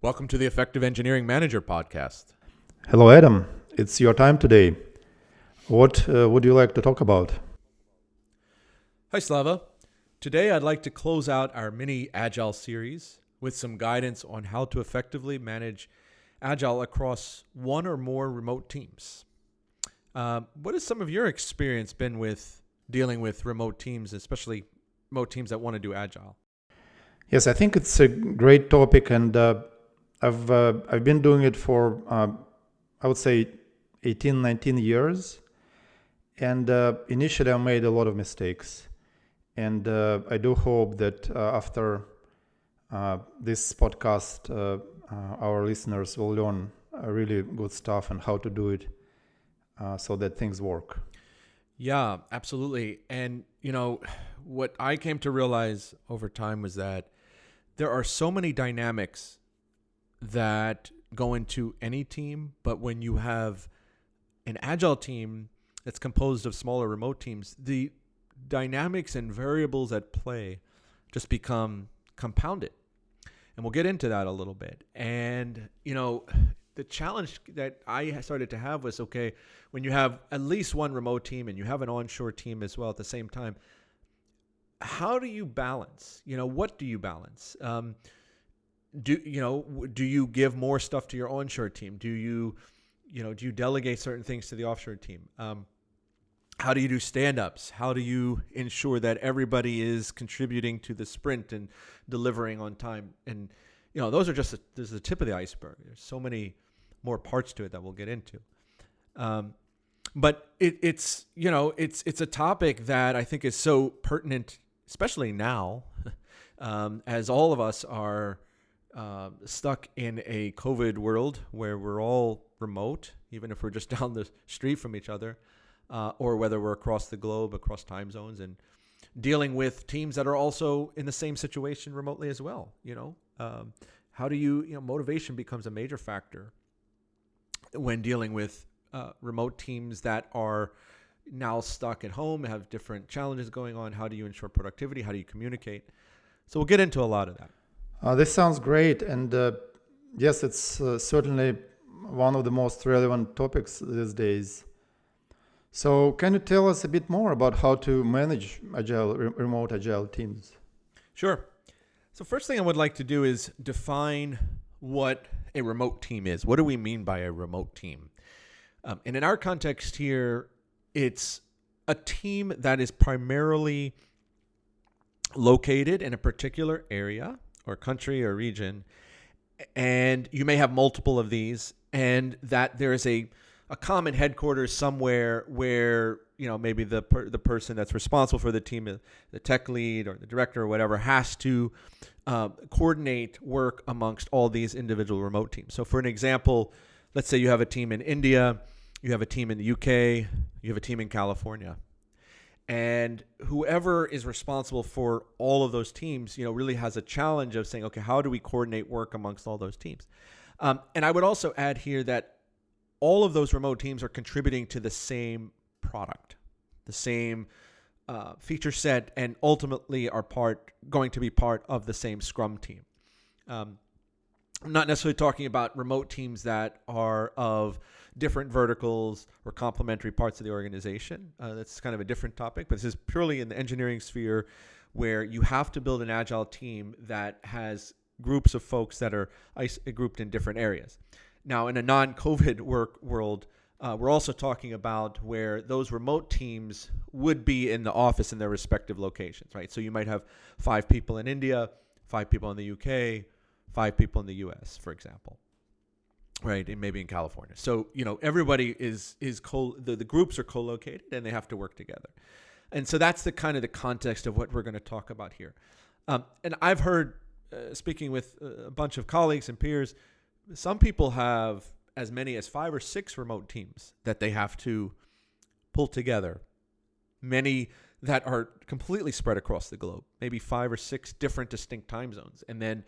Welcome to the Effective Engineering Manager podcast. Hello, Adam. It's your time today. What would you like to talk about? Hi, Slava. Today, I'd like to close out our mini Agile series with some guidance on how to effectively manage Agile across one or more remote teams. What has some of your experience been with dealing with remote teams, especially remote teams that want to do Agile? Yes, I think it's a great topic, and I've been doing it for I would say 18, 19 years. And initially, I made a lot of mistakes. And I do hope that after this podcast, our listeners will learn really good stuff and how to do it so that things work. Yeah, absolutely. And, what I came to realize over time was that there are so many dynamics that go into any team, but when you have an Agile team that's composed of smaller remote teams, the dynamics and variables at play just become compounded. And we'll get into that a little bit. And, the challenge that I started to have was, okay, when you have at least one remote team and you have an onshore team as well at the same time, how do you balance? What do you balance? Do you give more stuff to your onshore team? Do you delegate certain things to the offshore team? How do you do stand-ups? How do you ensure that everybody is contributing to the sprint and delivering on time? And those are just this is the tip of the iceberg. There's so many more parts to it that we'll get into. But it's a topic that I think is so pertinent, especially now, as all of us are stuck in a COVID world where we're all remote, even if we're just down the street from each other, or whether we're across the globe, across time zones, and dealing with teams that are also in the same situation remotely as well. How do you motivation becomes a major factor when dealing with remote teams that are now stuck at home, have different challenges going on. How do you ensure productivity? How do you communicate? So we'll get into a lot of that. This sounds great, and yes, it's certainly one of the most relevant topics these days. So can you tell us a bit more about how to manage remote Agile teams? Sure. So first thing I would like to do is define what a remote team is. What do we mean by a remote team? And in our context here, it's a team that is primarily located in a particular area or country or region, and you may have multiple of these, and that there is a common headquarters somewhere where maybe the person that's responsible for the team, the tech lead or the director or whatever, has to coordinate work amongst all these individual remote teams. So for an example, let's say you have a team in India, you have a team in the UK, you have a team in California. And whoever is responsible for all of those teams, really has a challenge of saying, okay, how do we coordinate work amongst all those teams? And I would also add here that all of those remote teams are contributing to the same product, the same feature set, and ultimately are going to be part of the same Scrum team. I'm not necessarily talking about remote teams that are of different verticals or complementary parts of the organization. That's kind of a different topic, but this is purely in the engineering sphere where you have to build an Agile team that has groups of folks that are grouped in different areas. Now, in a non-COVID work world, we're also talking about where those remote teams would be in the office in their respective locations, right? So you might have 5 people in India, 5 people in the UK, 5 people in the US, for example, right? And maybe in California. So, everybody is the groups are co-located and they have to work together. And so that's the kind of the context of what we're going to talk about here. And I've heard, speaking with a bunch of colleagues and peers, some people have as many as 5 or 6 remote teams that they have to pull together. Many that are completely spread across the globe, maybe 5 or 6 different distinct time zones. And then,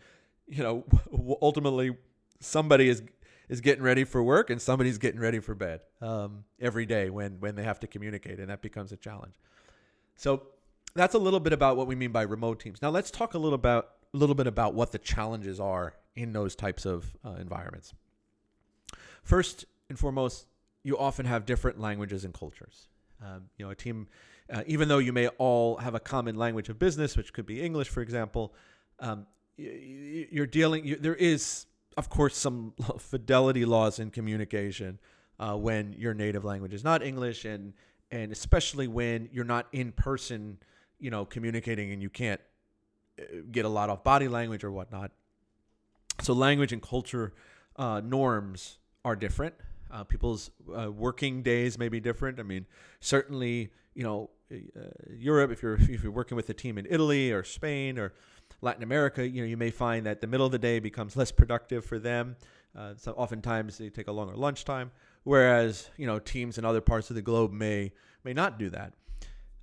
ultimately somebody is getting ready for work and somebody's getting ready for bed every day when they have to communicate, and that becomes a challenge. So that's a little bit about what we mean by remote teams. Now let's talk a little bit about what the challenges are in those types of environments. First and foremost, you often have different languages and cultures. A team, even though you may all have a common language of business, which could be English, for example, there is, of course, some fidelity laws in communication when your native language is not English, and especially when you're not in person, communicating, and you can't get a lot of body language or whatnot. So language and culture norms are different. People's working days may be different. I mean, certainly, Europe, if you're working with a team in Italy or Spain or Latin America, you may find that the middle of the day becomes less productive for them. So oftentimes they take a longer lunchtime, whereas teams in other parts of the globe may not do that.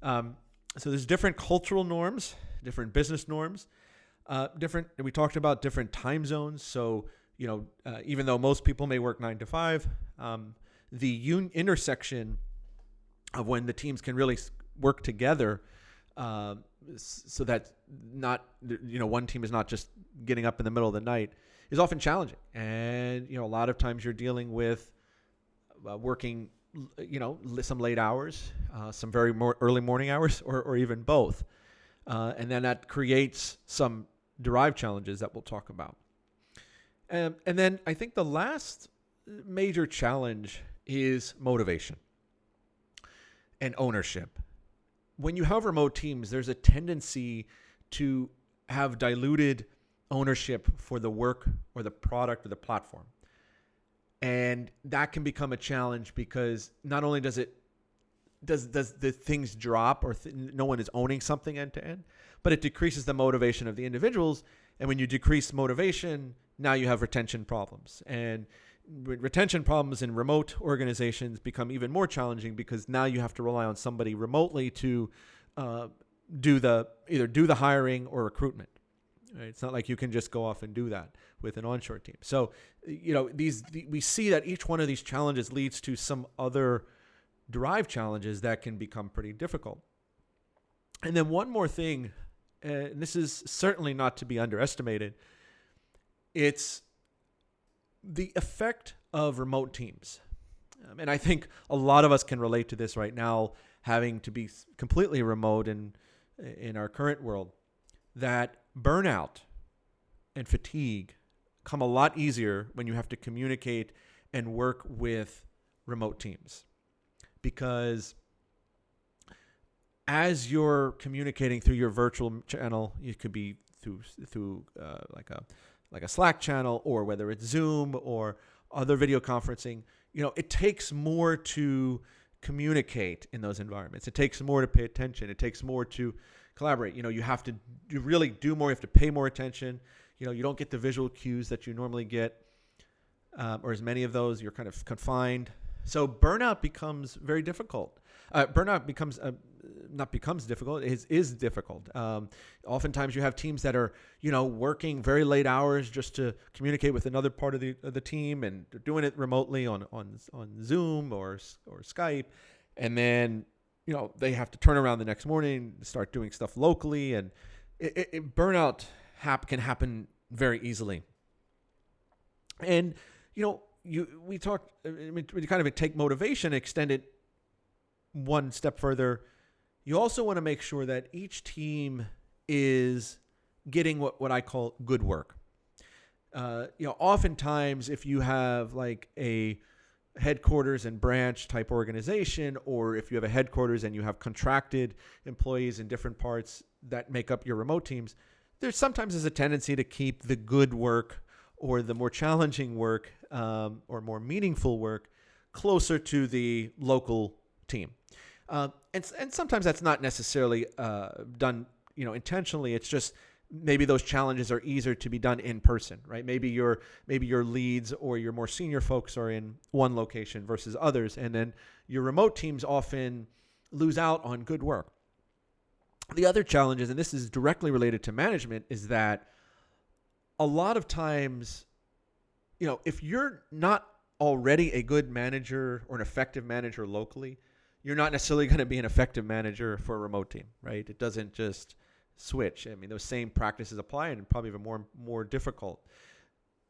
So there's different cultural norms, different business norms, we talked about different time zones. So even though most people may work 9 to 5, the intersection of when the teams can really work together, so that not one team is not just getting up in the middle of the night, is often challenging. And a lot of times you're dealing with working some late hours, some very early morning hours, or even both, and then that creates some derived challenges that we'll talk about. And then I think the last major challenge is motivation and ownership. When you have remote teams, there's a tendency to have diluted ownership for the work or the product or the platform. And that can become a challenge because not only does the things drop or no one is owning something end to end, but it decreases the motivation of the individuals. And when you decrease motivation, now you have retention problems. And retention problems in remote organizations become even more challenging because now you have to rely on somebody remotely to do the hiring or recruitment. Right? It's not like you can just go off and do that with an onshore team. So, we see that each one of these challenges leads to some other derived challenges that can become pretty difficult. And then one more thing, and this is certainly not to be underestimated, it's the effect of remote teams. And I think a lot of us can relate to this right now, having to be completely remote in our current world, that burnout and fatigue come a lot easier when you have to communicate and work with remote teams. Because as you're communicating through your virtual channel, it could be through like a Slack channel, or whether it's Zoom or other video conferencing, it takes more to communicate in those environments. It takes more to pay attention. It takes more to collaborate. You have to really do more. You have to pay more attention. You don't get the visual cues that you normally get, or as many of those. You're kind of confined. So burnout becomes very difficult. Burnout becomes difficult. It is difficult. Oftentimes you have teams that are, working very late hours just to communicate with another part of the team, and they're doing it remotely on Zoom or Skype, and then they have to turn around the next morning, start doing stuff locally, and burnout can happen very easily. And we kind of take motivation, extend it one step further. You also want to make sure that each team is getting what I call good work. Oftentimes if you have like a headquarters and branch type organization, or if you have a headquarters and you have contracted employees in different parts that make up your remote teams, there's sometimes a tendency to keep the good work or the more challenging work or more meaningful work closer to the local team. And sometimes that's not necessarily done, intentionally. It's just maybe those challenges are easier to be done in person, right? Maybe your leads or your more senior folks are in one location versus others, and then your remote teams often lose out on good work. The other challenges, and this is directly related to management, is that a lot of times, if you're not already a good manager or an effective manager locally, you're not necessarily going to be an effective manager for a remote team, right? It doesn't just switch. I mean, those same practices apply, and probably even more difficult.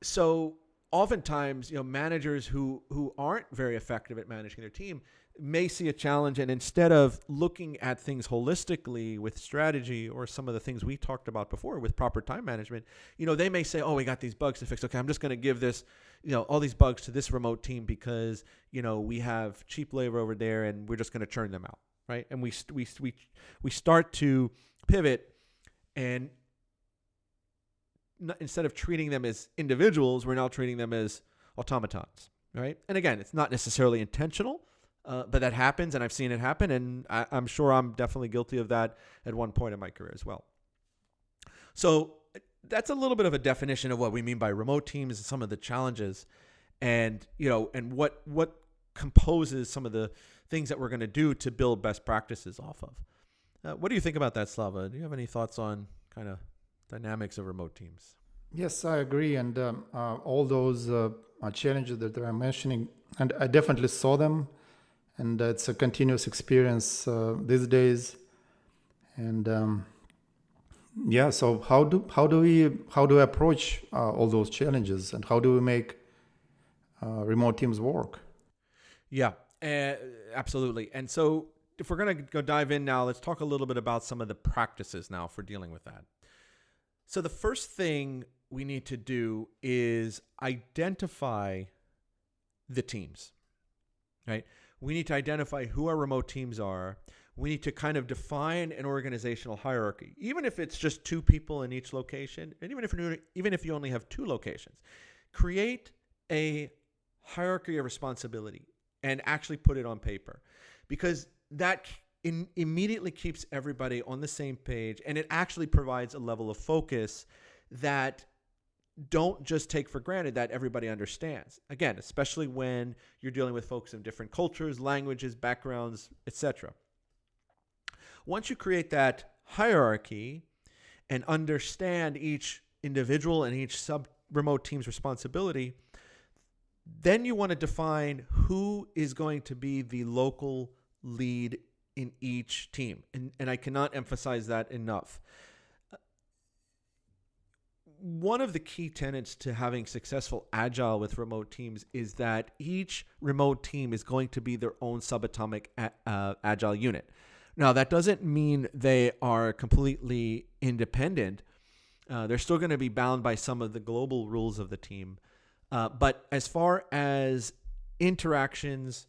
So oftentimes, managers who aren't very effective at managing their team may see a challenge, and instead of looking at things holistically with strategy or some of the things we talked about before with proper time management, they may say, "Oh, we got these bugs to fix. Okay, I'm just going to give this, all these bugs to this remote team because we have cheap labor over there, and we're just going to churn them out, right?" And we start to pivot, and instead of treating them as individuals, we're now treating them as automatons, right? And again, it's not necessarily intentional, but that happens, and I've seen it happen, and I'm sure I'm definitely guilty of that at one point in my career as well. So that's a little bit of a definition of what we mean by remote teams and some of the challenges, and and what composes some of the things that we're going to do to build best practices off of. What do you think about that, Slava? Do you have any thoughts on kind of dynamics of remote teams? Yes, I agree. And all those challenges that they are mentioning, and I definitely saw them. And it's a continuous experience these days. And so how do we approach all those challenges, and how do we make remote teams work? Yeah, absolutely. And so if we're going to go dive in now, let's talk a little bit about some of the practices now for dealing with that. So the first thing we need to do is identify the teams, right? We need to identify who our remote teams are. We need to kind of define an organizational hierarchy, even if it's just 2 people in each location, and even if you only have 2 locations. Create a hierarchy of responsibility and actually put it on paper, because that immediately keeps everybody on the same page, and it actually provides a level of focus that don't just take for granted that everybody understands. Again, especially when you're dealing with folks in different cultures, languages, backgrounds, etc. Once you create that hierarchy and understand each individual and each remote team's responsibility, then you want to define who is going to be the local lead in each team. And I cannot emphasize that enough. One of the key tenets to having successful Agile with remote teams is that each remote team is going to be their own subatomic Agile unit. Now, that doesn't mean they are completely independent. They're still going to be bound by some of the global rules of the team. But as far as interactions,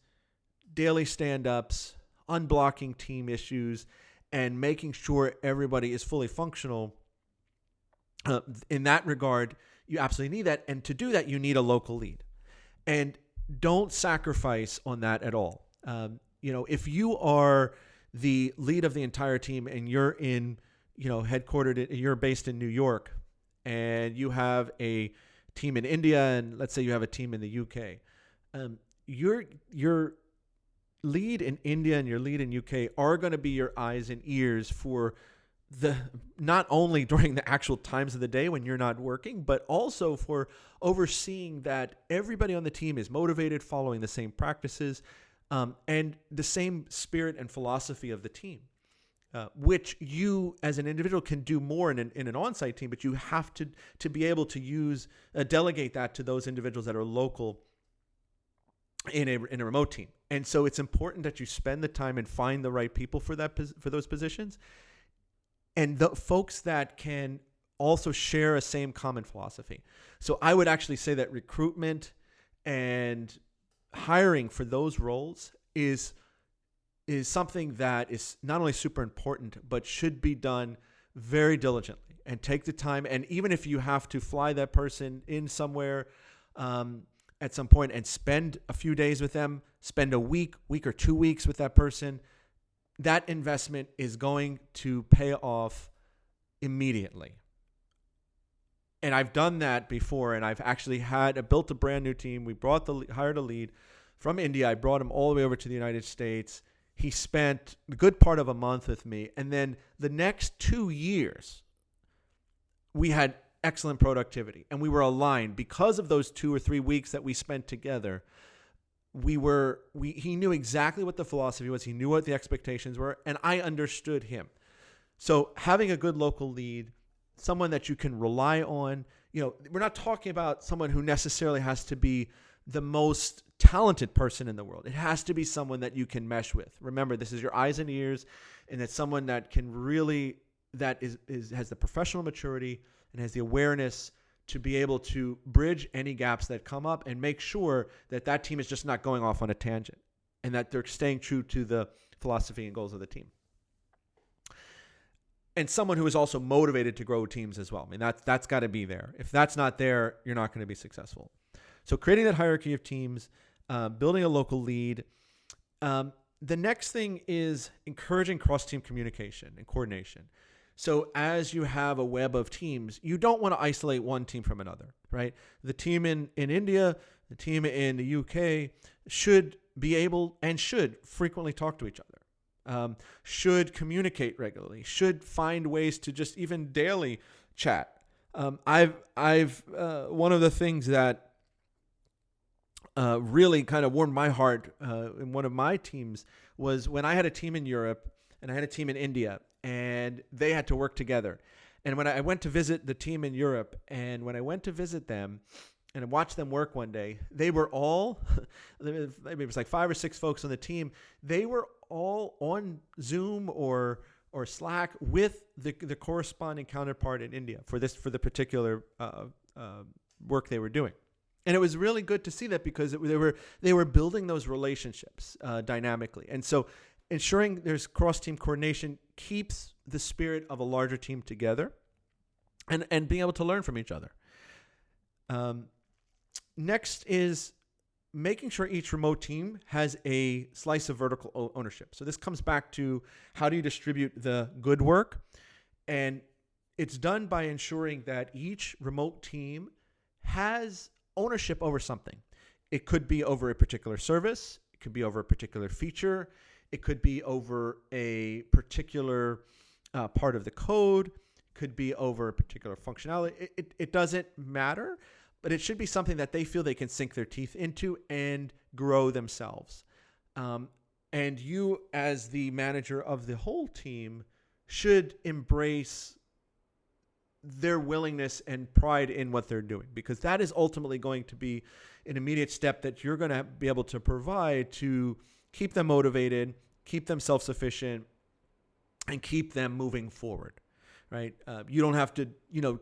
daily stand-ups, unblocking team issues, and making sure everybody is fully functional, in that regard, you absolutely need that. And to do that, you need a local lead. And don't sacrifice on that at all. If you are the lead of the entire team and you're you're based in New York, and you have a team in India, and let's say you have a team in the UK, your lead in India and your lead in UK are going to be your eyes and ears for not only during the actual times of the day when you're not working, but also for overseeing that everybody on the team is motivated, following the same practices, and the same spirit and philosophy of the team, which you as an individual can do more in an on-site team, but you have to be able to delegate that to those individuals that are local in a remote team. And so it's important that you spend the time and find the right people for those positions, and the folks that can also share a same common philosophy. So I would actually say that recruitment and hiring for those roles is something that is not only super important, but should be done very diligently, and take the time. And even if you have to fly that person in somewhere at some point and spend a few days with them, spend a week or 2 weeks with that person, that investment is going to pay off immediately. And I've done that before, and I've actually built a brand new team. We hired a lead from India. I brought him all the way over to the United States. He spent a good part of a month with me. And then the next 2 years, we had excellent productivity, and we were aligned because of those 2 or 3 weeks that we spent together. He knew exactly what the philosophy was. He knew what the expectations were, and I understood him. So having a good local lead, someone that you can rely on, we're not talking about someone who necessarily has to be the most talented person in the world. It has to be someone that you can mesh with. Remember, this is your eyes and ears, and it's someone that can really, that has the professional maturity and has the awareness to be able to bridge any gaps that come up and make sure that that team is just not going off on a tangent and that they're staying true to the philosophy and goals of the team. And someone who is also motivated to grow teams as well. I mean, that's got to be there. If that's not there, you're not going to be successful. So creating that hierarchy of teams, building a local lead. The next thing is encouraging cross-team communication and coordination. So as you have a web of teams, you don't want to isolate one team from another, right? The team in India, the team in the UK should be able and should frequently talk to each other, should communicate regularly, should find ways to just even daily chat. I've one of the things that really kind of warmed my heart in one of my teams was when I had a team in Europe and I had a team in India, and they had to work together. And when I went to visit the team in Europe, and when I went to visit them and watch them work one day, they were all, maybe it was like 5 or 6 folks on the team, they were all on Zoom or Slack with the corresponding counterpart in India for the particular work they were doing. And it was really good to see that because they were building those relationships dynamically. And so ensuring there's cross-team coordination keeps the spirit of a larger team together and being able to learn from each other. Next is making sure each remote team has a slice of vertical ownership. So this comes back to how do you distribute the good work? And it's done by ensuring that each remote team has ownership over something. It could be over a particular service. It could be over a particular feature. It could be over a particular part of the code. It could be over a particular functionality. It doesn't matter, but it should be something that they feel they can sink their teeth into and grow themselves. And you, as the manager of the whole team, should embrace their willingness and pride in what they're doing, because that is ultimately going to be an immediate step that you're going to be able to provide to keep them motivated, keep them self-sufficient, and keep them moving forward, right? You don't have to,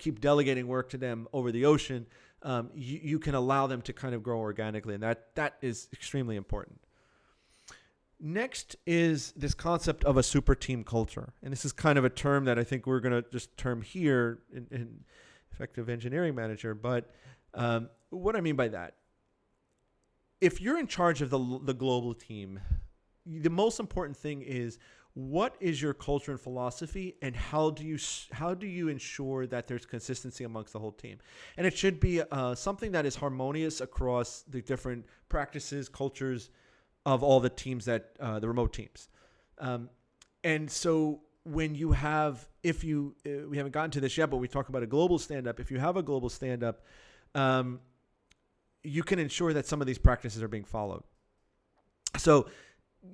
keep delegating work to them over the ocean. You can allow them to kind of grow organically, and that is extremely important. Next is this concept of a super team culture. And this is kind of a term that I think we're going to just term here in Effective Engineering Manager. But what I mean by that, if you're in charge of the global team, the most important thing is what is your culture and philosophy, and how do you ensure that there's consistency amongst the whole team? And it should be something that is harmonious across the different practices, cultures of all the teams that the remote teams. And so when you have, we haven't gotten to this yet, but we talk about a global stand-up. If you have a global stand-up, you can ensure that some of these practices are being followed. So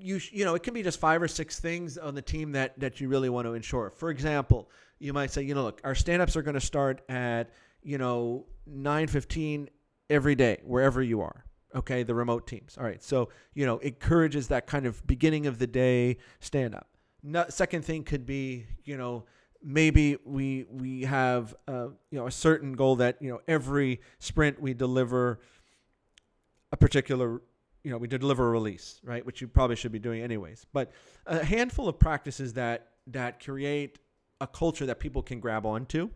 it can be just 5 or 6 things on the team that you really want to ensure. For example, you might say, look, our stand-ups are going to start at 9:15 every day, wherever you are. Okay, the remote teams. All right, so encourages that kind of beginning of the day stand-up. Second thing could be, maybe we have a certain goal that every sprint we deliver a particular we deliver a release, right, which you probably should be doing anyways. But a handful of practices that create a culture that people can grab onto.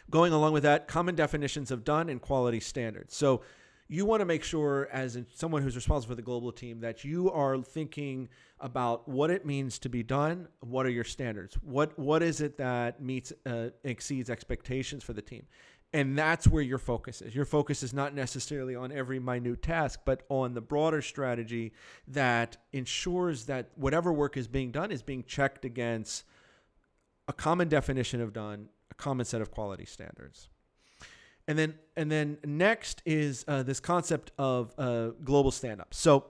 Going along with that, common definitions of done and quality standards. So you want to make sure, as someone who's responsible for the global team, that you are thinking about what it means to be done. What are your standards? What is it that meets exceeds expectations for the team? And that's where your focus is. Your focus is not necessarily on every minute task, but on the broader strategy that ensures that whatever work is being done is being checked against a common definition of done, a common set of quality standards. And then next is this concept of global stand-ups. So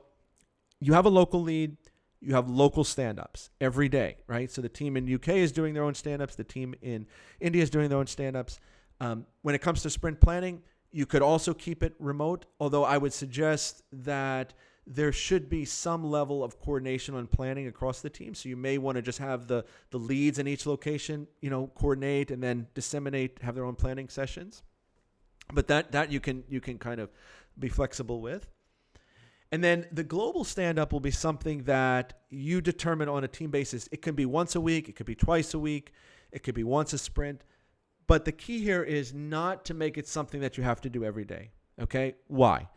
you have a local lead, you have local stand-ups every day, right? So the team in UK is doing their own stand-ups, the team in India is doing their own stand-ups. When it comes to sprint planning, you could also keep it remote, although I would suggest that there should be some level of coordination on planning across the team. So you may want to just have the leads in each location, coordinate and then disseminate, have their own planning sessions. But that you can kind of be flexible with. And then the global stand-up will be something that you determine on a team basis. It can be once a week. It could be twice a week. It could be once a sprint. But the key here is not to make it something that you have to do every day. Okay? Why?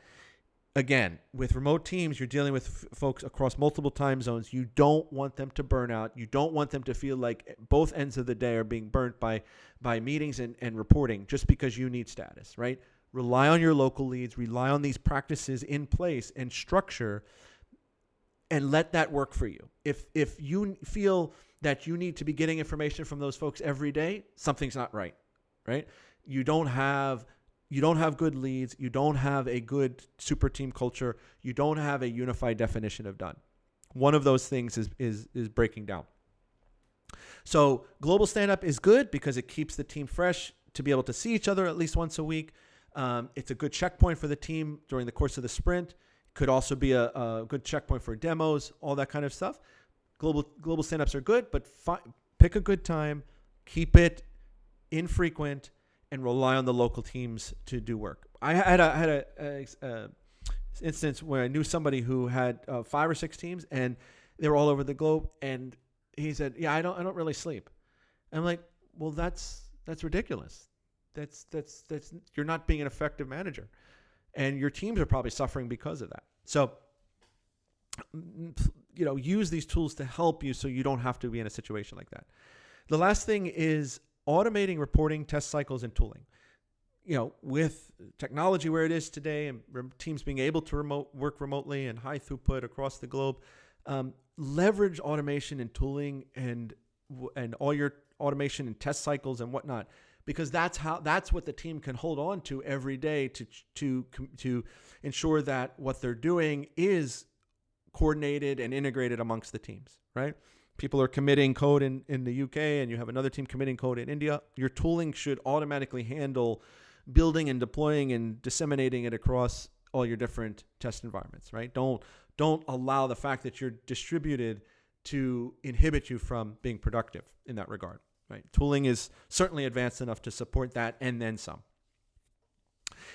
Again, with remote teams, you're dealing with folks across multiple time zones. You don't want them to burn out. You don't want them to feel like both ends of the day are being burnt by meetings and reporting just because you need status, right? Rely on your local leads. Rely on these practices in place and structure, and let that work for you. If you feel that you need to be getting information from those folks every day, something's not right, right? You don't have good leads. You don't have a good super team culture. You don't have a unified definition of done. One of those things is breaking down. So global stand-up is good because it keeps the team fresh to be able to see each other at least once a week. It's a good checkpoint for the team during the course of the sprint. Could also be a good checkpoint for demos, all that kind of stuff. Global stand-ups are good, but pick a good time, keep it infrequent, and rely on the local teams to do work. I had a instance where I knew somebody who had 5 or 6 teams, and they were all over the globe. And he said, "Yeah, I don't really sleep." And I'm like, "Well, that's ridiculous. That's you're not being an effective manager, and your teams are probably suffering because of that." So, use these tools to help you so you don't have to be in a situation like that. The last thing is automating reporting, test cycles, and tooling. With technology where it is today and teams being able to work remotely and high throughput across the globe, leverage automation and tooling and all your automation and test cycles and whatnot, because that's what the team can hold on to every day to ensure that what they're doing is coordinated and integrated amongst the teams, right? People are committing code in the UK and you have another team committing code in India. Your tooling should automatically handle building and deploying and disseminating it across all your different test environments, right? Don't allow the fact that you're distributed to inhibit you from being productive in that regard, right? Tooling is certainly advanced enough to support that and then some.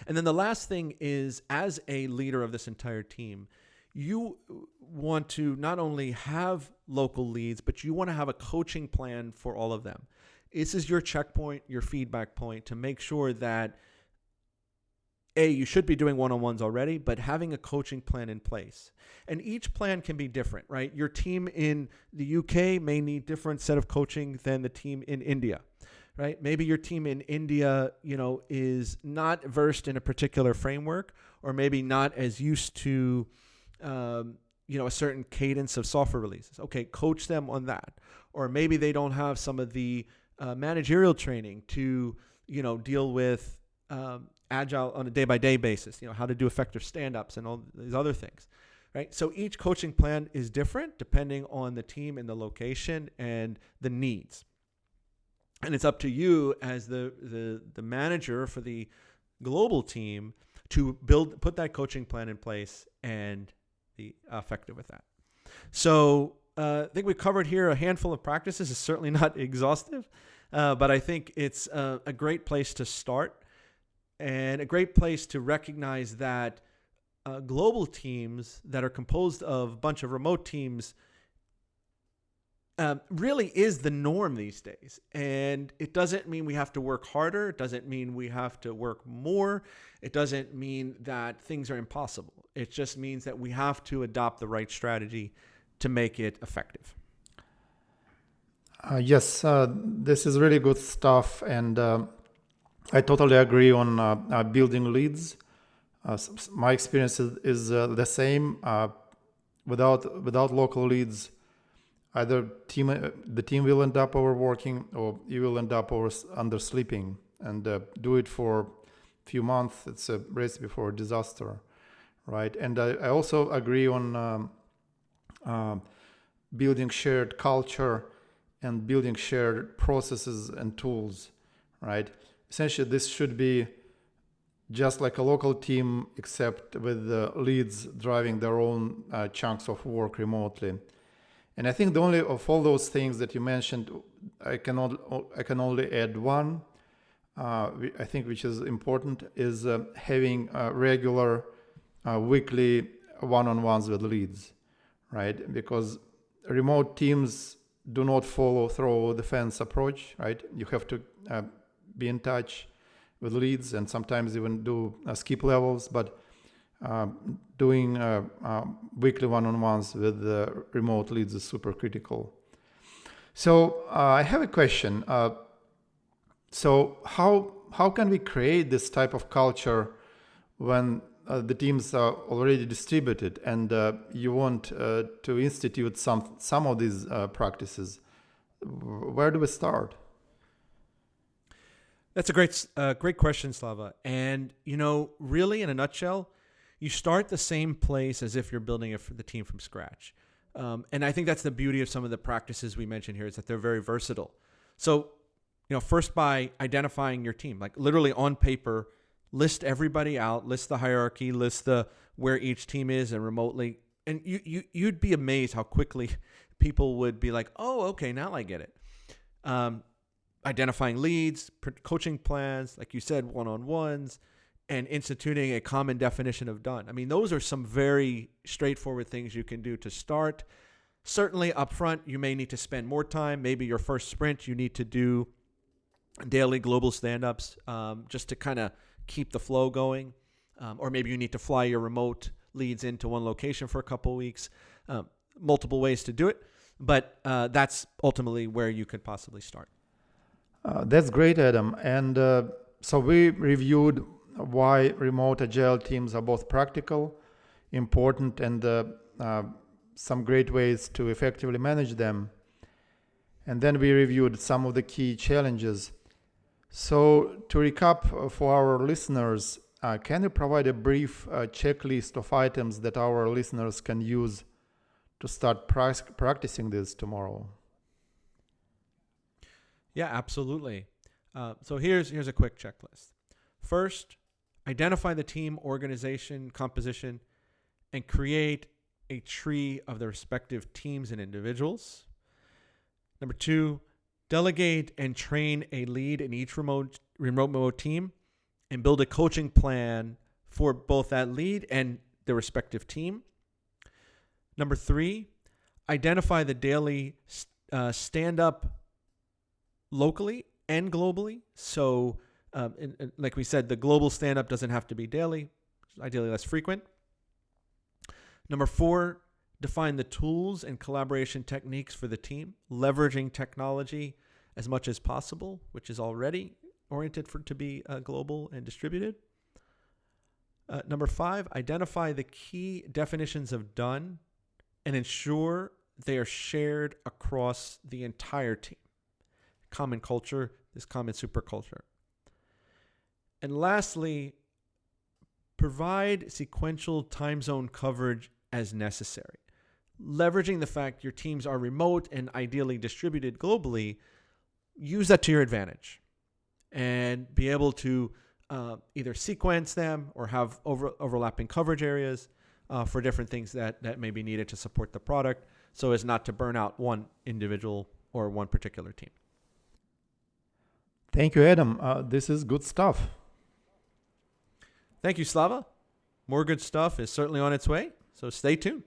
And then the last thing is, as a leader of this entire team, you want to not only have local leads, but you want to have a coaching plan for all of them. This is your checkpoint, your feedback point to make sure that, you should be doing one-on-ones already, but having a coaching plan in place. And each plan can be different, right? Your team in the UK may need different set of coaching than the team in India, right? Maybe your team in India, is not versed in a particular framework, or maybe not as used to a certain cadence of software releases. Okay, coach them on that. Or maybe they don't have some of the managerial training to, deal with Agile on a day-by-day basis, how to do effective stand-ups and all these other things, right? So each coaching plan is different depending on the team and the location and the needs. And it's up to you as the manager for the global team to put that coaching plan in place and be effective with that. So I think we covered here a handful of practices. It's certainly not exhaustive, but I think it's a great place to start and a great place to recognize that global teams that are composed of a bunch of remote teams really is the norm these days. And it doesn't mean we have to work harder. It doesn't mean we have to work more. It doesn't mean that things are impossible. It just means that we have to adopt the right strategy to make it effective. Yes, this is really good stuff. And I totally agree on building leads. My experience is the same. Without local leads, either the team will end up overworking, or you will end up undersleeping. And do it for a few months. It's a recipe for disaster, right? And I also agree on building shared culture and building shared processes and tools, right? essentially this should be just like a local team, except with the leads driving their own chunks of work remotely. And I think the only of all those things that you mentioned, I can only add one. I think which is important is having regular weekly one-on-ones with leads, right? Because remote teams do not follow through the fence approach, right? You have to be in touch with leads and sometimes even do skip levels, but doing weekly one-on-ones with remote leads is super critical. So I have a question. So how can we create this type of culture when the teams are already distributed and you want to institute some of these practices? Where do we start? That's a great question, Slava. And really, in a nutshell, you start the same place as if you're building the team from scratch. And I think that's the beauty of some of the practices we mentioned here is that they're very versatile. So, first by identifying your team, like literally on paper, list everybody out, list the hierarchy, list where each team is and remotely. And you'd be amazed how quickly people would be like, oh, okay, now I get it. Identifying leads, coaching plans, like you said, one-on-ones, and instituting a common definition of done. I mean, those are some very straightforward things you can do to start. Certainly up front, you may need to spend more time. Maybe your first sprint, you need to do daily global stand-ups just to kind of keep the flow going. Or maybe you need to fly your remote leads into one location for a couple of weeks. Multiple ways to do it, but that's ultimately where you could possibly start. That's great, Adam. And so we reviewed why remote agile teams are both practical, important, and some great ways to effectively manage them. And then we reviewed some of the key challenges. So to recap for our listeners, can you provide a brief checklist of items that our listeners can use to start practicing this tomorrow? Yeah, absolutely. So here's a quick checklist. First, identify the team organization composition and create a tree of the respective teams and individuals. Number 2, delegate and train a lead in each remote mode team and build a coaching plan for both that lead and the respective team. Number 3, identify the daily stand-up locally and globally. So like we said, the global stand-up doesn't have to be daily, ideally less frequent. Number 4, define the tools and collaboration techniques for the team, leveraging technology as much as possible, which is already oriented to be global and distributed. Number 5, identify the key definitions of done and ensure they are shared across the entire team. Common culture, this common superculture. And lastly, provide sequential time zone coverage as necessary. Leveraging the fact your teams are remote and ideally distributed globally, use that to your advantage and be able to either sequence them or have overlapping coverage areas for different things that may be needed to support the product so as not to burn out one individual or one particular team. Thank you, Adam. This is good stuff. Thank you, Slava. More good stuff is certainly on its way, so stay tuned.